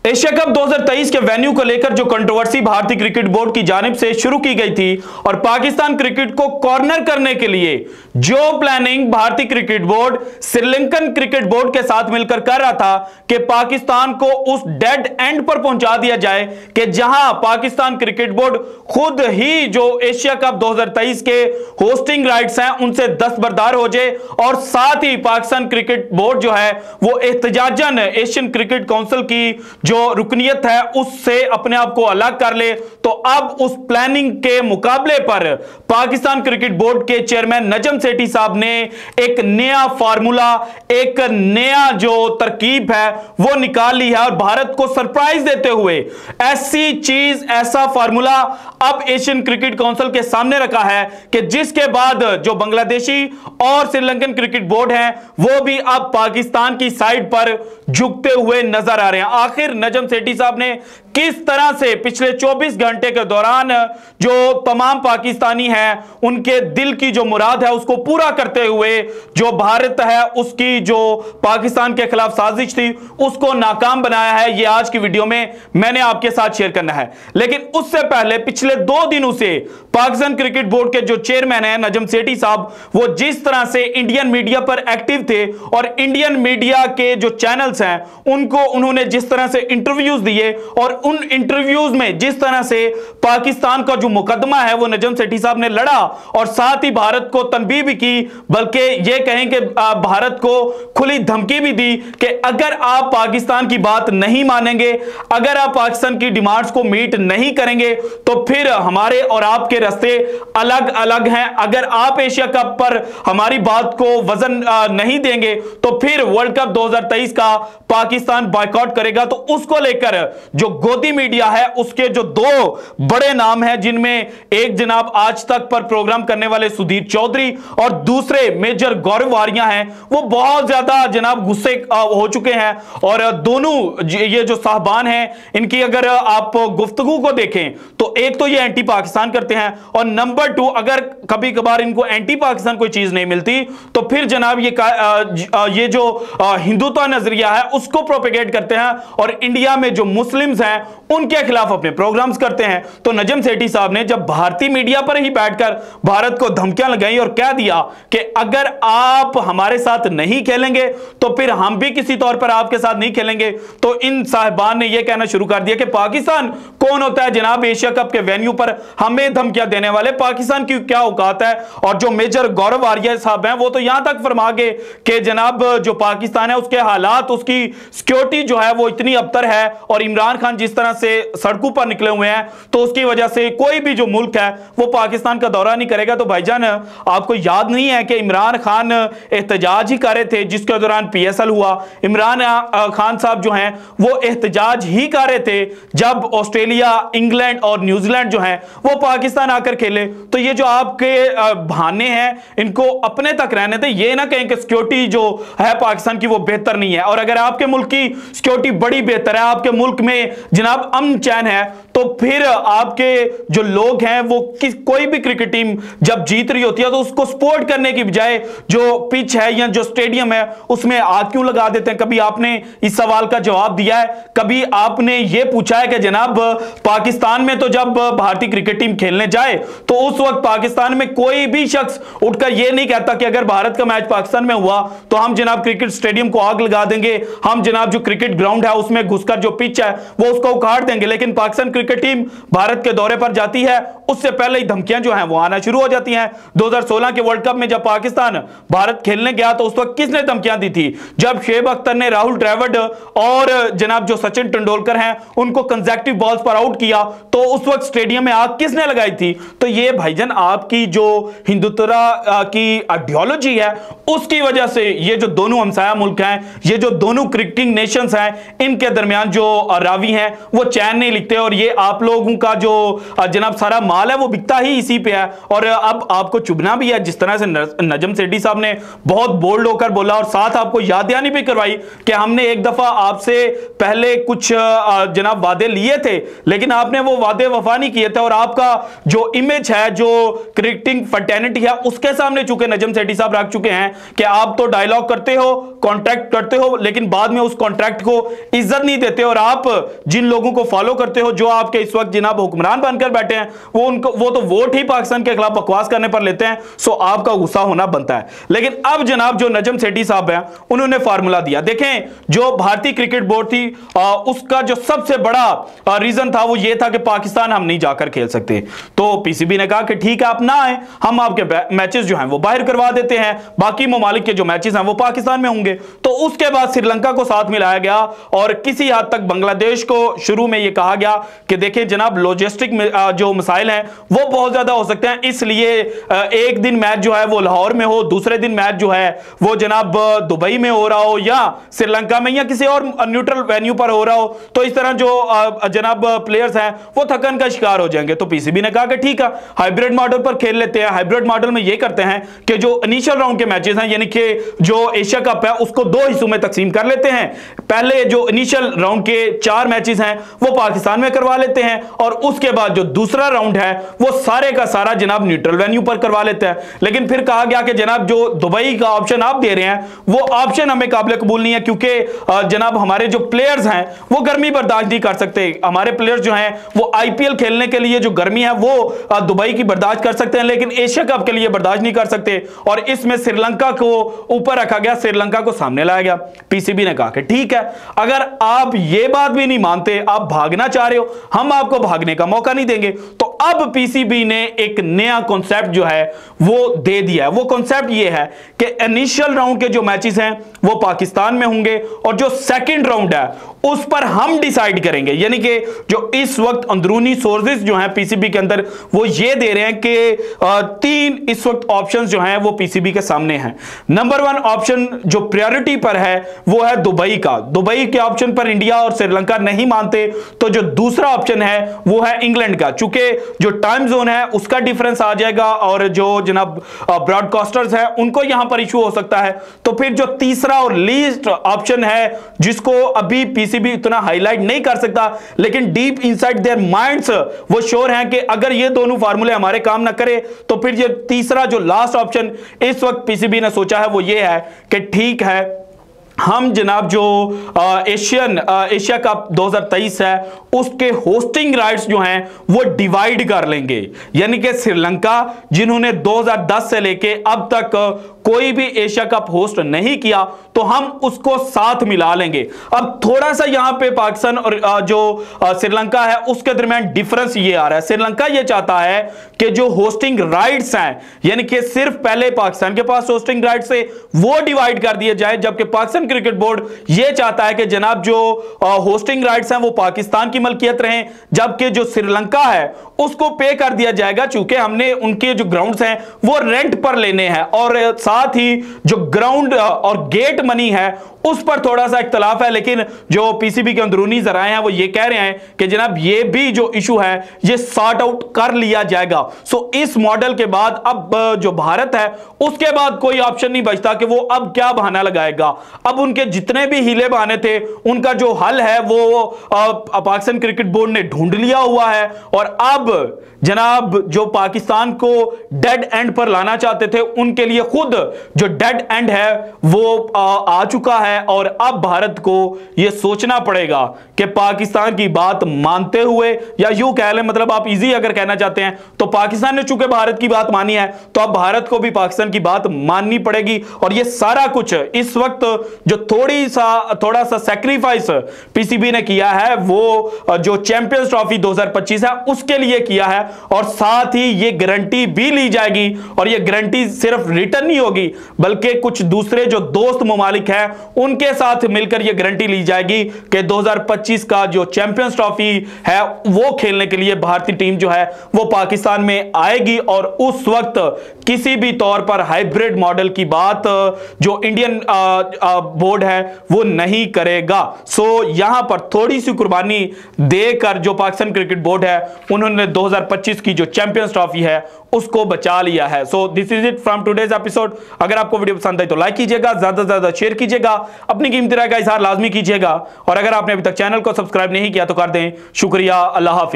Asia cup 2023 के venue को लेकर जो कंट्रोवर्सी भारतीय क्रिकेट बोर्ड की जानिब से शुरू की गई थी और पाकिस्तान क्रिकेट को कॉर्नर करने के लिए जो प्लानिंग भारतीय cricket board Sri Lankan cricket board के साथ मिलकर कर रहा था कि पाकिस्तान को उस डेड एंड पर पहुंचा दिया जाए कि जहां पाकिस्तान क्रिकेट बोर्ड खुद ही जो एशिया कप 2023 के होस्टिंग राइट्स हैं उनसे दस्तबरदार हो जाए और साथ ही पाकिस्तान क्रिकेट बोर्ड जो है वो एहतजाजन एशियन क्रिकेट काउंसिल की जो रुकनियत है उससे अपने आप को अलग कर ले। तो अब उस प्लानिंग के मुकाबले पर पाकिस्तान क्रिकेट बोर्ड के चेयरमैन नजम सेठी साहब ने एक नया फार्मूला, एक नया जो तरकीब है वो निकाल ली है और भारत को सरप्राइज देते हुए ऐसी चीज, ऐसा फार्मूला अब एशियन क्रिकेट काउंसिल के सामने रखा है कि जिसके बाद जो बांग्लादेशी और श्रीलंकन क्रिकेट बोर्ड हैं वो भी अब पाकिस्तान की साइड पर झुकते हुए नजर आ रहे हैं। आखिर नजम सेठी साहब ने किस तरह से पिछले 24 घंटे के दौरान जो तमाम पाकिस्तानी हैं उनके दिल की जो मुराद है उसको पूरा करते हुए जो भारत है उसकी जो पाकिस्तान के खिलाफ साजिश थी उसको नाकाम बनाया है, ये आज की वीडियो में मैंने आपके साथ शेयर करना है। लेकिन उससे पहले पिछले 2 दिनों से पाकिस्तान क्रिकेट बोर्ड के जो चेयरमैन है नजम सेठी साहब वो जिस तरह से इंडियन मीडिया पर एक्टिव थे और इंडियन मीडिया के जो चैनल्स हैं उनको उन्होंने जिस तरह से इंटरव्यूज दिए और उन इंटरव्यूज में जिस तरह से पाकिस्तान का जो मुकदमा है वो नजम सेठी साहब ने लड़ा और साथ ही भारत को तनबीह भी की, बल्कि ये कहें कि भारत को खुली धमकी भी दी कि अगर आप पाकिस्तान की बात नहीं मानेंगे, अगर आप पाकिस्तान की डिमांड्स को मीट नहीं करेंगे तो फिर हमारे और आपके रास्ते अलग अलग हैं। अगर आप एशिया कप पर हमारी बात को वजन नहीं देंगे तो फिर वर्ल्ड कप 2023 का पाकिस्तान बॉयकॉट करेगा। तो उसको लेकर जो गोदी मीडिया है उसके जो 2 बड़े नाम हैं जिनमें एक जनाब आज तक पर प्रोग्राम करने वाले सुधीर चौधरी और दूसरे मेजर गौरव वारिया हैं, वो बहुत ज्यादा जनाब गुस्से हो चुके हैं और दोनों ये जो साहबान हैं इनकी अगर आप गुफ्तगू को देखें तो एक तो ये एंटी पाकिस्तान करते हैं और नंबर 2 अगर कभी कभार इनको एंटी पाकिस्तान कोई चीज नहीं मिलती तो फिर जनाब ये जो हिंदुत्व नजरिया है उसको प्रोपेगेट करते हैं और इंडिया में जो मुस्लिम्स हैं उनके खिलाफ अपने प्रोग्राम्स करते हैं। तो नजम सेठी साहब ने जब भारतीय मीडिया पर ही बैठकर भारत को धमकियां लगाई और कह दिया कि अगर आप हमारे साथ नहीं खेलेंगे तो फिर हम भी किसी तौर पर आपके साथ नहीं खेलेंगे, तो इन साहिबान ने यह कहना शुरू कर दिया कि पाकिस्तान कौन होता है जनाब एशिया कप के वेन्यू पर हमें धमकियां देने वाले, पाकिस्तान की क्या औकात है। और जो मेजर गौरव आर्या साहब हैं वो तो यहां तक फरमा गए कि जनाब जो पाकिस्तान है उसके हालात, उसकी सिक्योरिटी जो है वो इतनी अबतर है और इमरान खान जिस तरह से सड़कों पर निकले हुए हैं तो उसकी वजह से कोई भी जो मुल्क है वो पाकिस्तान का दौरा नहीं करेगा। तो भाईजान आपको याद नहीं है कि इमरान खान एहतजाज ही कर रहे थे जिसके दौरान PSL हुआ, इमरान खान साहब जो हैं वो एहतजाज ही कर रहे थे जब ऑस्ट्रेलिया, इंग्लैंड और न्यूजीलैंड जो हैं वो पाकिस्तान आकर खेले। तो ये जो आपके बहाने हैं इनको अपने तक रहने थे, ये ना कहें कि सिक्योरिटी जो है पाकिस्तान की वो बेहतर नहीं है। और अगर आपके मुल्क की सिक्योरिटी बड़ी बेहतर है, आपके मुल्क में जनाब अमन चैन है, तो फिर आपके जो लोग हैं वो कोई भी क्रिकेट टीम जब जीत रही होती है तो उसको सपोर्ट करने की बजाय जो पिच है या जो स्टेडियम है उसमें आग क्यों लगा देते हैं। कभी आपने इस सवाल का जवाब दिया है? कभी आपने ये पूछा है कि जनाब पाकिस्तान में तो जब भारतीय क्रिकेट टीम खेलने जाए तो उस वक्त पाकिस्तान में कोई भी शख्स उठकर यह नहीं कहता कि अगर भारत का मैच पाकिस्तान में हुआ तो हम जनाब क्रिकेट स्टेडियम को आग लगा देंगे, हम जनाब जो क्रिकेट ग्राउंड है उसमें घुसकर जो पिच है वो उसको उखाड़ देंगे। लेकिन पाकिस्तान क्रिकेट टीम भारत के दौरे पर जाती है उससे पहले ही धमकियां जो हैं वो आना शुरू हो जाती हैं। 2016 के वर्ल्ड कप में जब पाकिस्तान भारत खेलने गया तो उस वक्त किसने धमकियां दी थी? जब शेब अख्तर ने राहुल द्रविड़ और जनाब जो सचिन तेंदुलकर हैं उनको कंसेक्यूटिव बॉल्स पर आउट किया तो उस वक्त स्टेडियम में आग किसने लगाई थी? तो ये भाईजान आपकी जो हिंदुत्व की आइडियोलॉजी है उसकी वजह से ये जो दोनों हमसाया मुल्क हैं, ये जो दोनों क्रिकेटिंग नेशंस हैं, इनके दरमियान जो रावी हैं वो चैन नहीं लिखते और ये आप लोगों का जो जनाब सारा माल है वो बिकता ही इसी पे है। और अब आपको चुभना भी है, जिस तरह से नजम सेठी साहब ने बहुत बोल्ड होकर बोला और साथ आपको याद दहानी भी करवाई कि हमने एक दफा आपसे पहले कुछ जनाब वादे लिए थे लेकिन आपने वो वादे वफा नहीं किए थे और आपका जो इमेज है, जो क्रिकेटिंग फर्टेनिटी है, उसके सामने चूंकि नजम सेठी साहब रख चुके हैं कि आप तो डायलॉग करते हो, कॉन्ट्रैक्ट करते हो, लेकिन बाद में उस कॉन्ट्रैक्ट को इज्जत नहीं देते और आप जिन लोगों को फॉलो करते हो, जो आपके इस वक्त जनाब हुक्मरान बनकर बैठे हैं, वो तो वोट ही पाकिस्तान के खिलाफ बकवास करने पर लेते हैं। सो आपका गुस्सा होना बनता है। लेकिन अब जनाब जो नजम सेठी साहब हैं उन्होंने फार्मूला दिया। देखें, जो भारतीय क्रिकेट बोर्ड थी उसका जो सबसे बड़ा रीजन था वो ये था कि पाकिस्तान हम नहीं जाकर खेल सकते। तो पीसीबी ने कहा कि ठीक है, आप ना आए, हम आपके मैचेस जो हैं वो बाहर करवा देते हैं, बाकी ममालिक के जो मैचेस हैं वो पाकिस्तान में होंगे। तो उसके बाद श्रीलंका को साथ मिलाया गया और किसी हद तक बांग्लादेश को शुरू में यह कहा गया कि देखिए जनाब लॉजिस्टिक जो मसाइल हैं वो बहुत ज्यादा हो सकते हैं, इसलिए एक दिन मैच जो है वो लाहौर में हो, दूसरे दिन मैच जो है वो जनाब दुबई में हो रहा हो या श्रीलंका में या किसी और न्यूट्रल वेन्यू पर हो रहा हो, तो इस तरह जो जनाब प्लेयर्स हैं वो थकन का शिकार हो जाएंगे। तो पीसीबी ने कहा कि ठीक है, हाइब्रिड मॉडल पर खेल लेते हैं। हाइब्रिड मॉडल में ये करते हैं कि जो इनिशियल राउंड के मैचेस हैं, यानी कि जो एशिया कप है उसको दो हिस्सों में तकसीम कर लेते हैं। पहले जो इनिशियल राउंड के 4 मैचेस हैं वो पाकिस्तान में करवा लेते हैं और उसके बाद जो दूसरा राउंड है वो सारे का सारा जनाब न्यूट्रल वेन्यू पर करवा लेते हैं। लेकिन फिर कहा गया कि जनाब जो दुबई का ऑप्शन आप दे रहे हैं वो ऑप्शन हमें काबिल कबूल नहीं है, क्योंकि जनाब हमारे जो प्लेयर्स हैं वो गर्मी बर्दाश्त नहीं कर सकते। हमारे प्लेयर्स जो हैं वो आईपीएल खेलने के लिए जो गर्मी है वो दुबई की बर्दाश्त कर सकते हैं, लेकिन एशिया कप के लिए बर्दाश्त नहीं कर सकते। और इसमें श्रीलंका को ऊपर रखा गया, श्रीलंका को सामने लाया गया। पीसीबी ने कहा कि ठीक है, अगर आप ये बात भी नहीं मानते, आप भागना चाह रहे हो, हम आपको भागने का मौका नहीं देंगे। तो अब पीसीबी ने एक नया कॉन्सेप्ट जो है वो दे दिया है। वो कॉन्सेप्ट ये है कि इनिशियल राउंड के जो मैचेस हैं वो पाकिस्तान में होंगे और जो सेकंड राउंड है उस पर हम डिसाइड करेंगे। यानी कि जो इस वक्त अंदरूनी सोर्सेज जो हैं पीसीबी के अंदर वो ये दे रहे हैं कि 3 इस वक्त ऑप्शंस जो हैं वो पीसीबी के सामने हैं। नंबर 1 ऑप्शन जो प्रायोरिटी पर है वो है दुबई का। दुबई के ऑप्शन पर इंडिया और श्रीलंका नहीं मानते, तो जो दूसरा ऑप्शन है वो है इंग्लैंड का। चूंकि जो टाइम जोन है उसका डिफरेंस आ जाएगा और जो जनाब ब्रॉडकास्टर्स हैं उनको यहां पर इशू हो सकता है। तो फिर जो तीसरा और लीस्ट ऑप्शन है जिसको अभी पीसीबी इतना हाईलाइट नहीं कर सकता, लेकिन डीप इनसाइड देयर माइंड्स वो श्योर हैं कि अगर ये दोनों फार्मूले हमारे काम ना करे तो फिर ये तीसरा जो लास्ट ऑप्शन इस वक्त पीसीबी ने सोचा है वो ये है कि ठीक है, हम जनाब जो एशिया कप 2023 है उसके होस्टिंग राइट्स जो हैं वो डिवाइड कर लेंगे। यानी कि श्रीलंका जिन्होंने 2010 से लेके अब तक कोई भी एशिया कप होस्ट नहीं किया तो हम उसको साथ मिला लेंगे। अब थोड़ा सा यहां पे पाकिस्तान और जो श्रीलंका है उसके दरमियान डिफरेंस ये आ रहा है। श्रीलंका ये चाहता है कि जो होस्टिंग राइट्स हैं, यानी कि सिर्फ पहले पाकिस्तान के पास होस्टिंग राइट्स है वो डिवाइड कर दिए जाए, जबकि पाकिस्तान क्रिकेट बोर्ड यह चाहता है कि जनाब जो होस्टिंग राइट्स हैं वो पाकिस्तान की मलकियत रहें, जबकि जो श्रीलंका है उसको पे कर दिया जाएगा, चूंकि हमने उनके जो ग्राउंड्स हैं वो रेंट पर लेने हैं और साथ ही जो ग्राउंड और गेट मनी है उस पर थोड़ा सा इख्तलाफ है। लेकिन जो पीसीबी के अंदरूनी जराए हैं वो ये कह रहे हैं कि जनाब ये भी जो इशू है ये सॉर्ट आउट कर लिया जाएगा। सो इस मॉडल के बाद अब जो भारत है उसके बाद कोई ऑप्शन नहीं बचता कि वो अब क्या बहाना लगाएगा। अब उनके जितने भी हीले बहाने थे उनका जो हल है वो पाकिस्तान क्रिकेट बोर्ड ने ढूंढ लिया हुआ है और अब जनाब जो पाकिस्तान को डेड एंड पर लाना चाहते थे उनके लिए खुद जो डेड एंड है वो आ चुका है। और अब भारत को यह सोचना पड़ेगा कि पाकिस्तान की बात मानते हुए, या यूं कह लें, मतलब आप इजी अगर कहना चाहते हैं तो पाकिस्तान ने चूंकि भारत की बात मानी है तो अब भारत को भी पाकिस्तान की बात माननी पड़ेगी। और यह सारा कुछ इस वक्त जो थोड़ा सा सैक्रिफाइस पीसीबी ने किया है वो जो चैंपियंस ट्रॉफी 2025 है उसके लिए किया है और साथ ही यह गारंटी भी ली जाएगी। और यह गारंटी सिर्फ रिटर्न नहीं होगी होगी, बल्कि कुछ दूसरे जो दोस्त ममालिक हैं उनके साथ मिलकर यह गारंटी ली जाएगी कि 2025 का जो चैंपियंस ट्रॉफी है वो खेलने के लिए भारतीय टीम जो है वो पाकिस्तान में आएगी। और उस वक्त किसी भी तौर पर हाइब्रिड मॉडल की बात जो इंडियन बोर्ड है वो नहीं करेगा। सो यहां पर थोड़ी सी कुर्बानी देकर जो पाकिस्तान क्रिकेट बोर्ड है उन्होंने 2025 की जो चैंपियंस ट्रॉफी है उसको बचा लिया है। So this is it from today's episode. अगर आपको वीडियो पसंद आई तो लाइक कीजिएगा, ज्यादा से ज्यादा शेयर कीजिएगा, अपनी कीमती राय का इजहार लाजमी कीजिएगा, और अगर आपने अभी तक चैनल को सब्सक्राइब नहीं किया तो कर दें। शुक्रिया, अल्लाह हाफिज।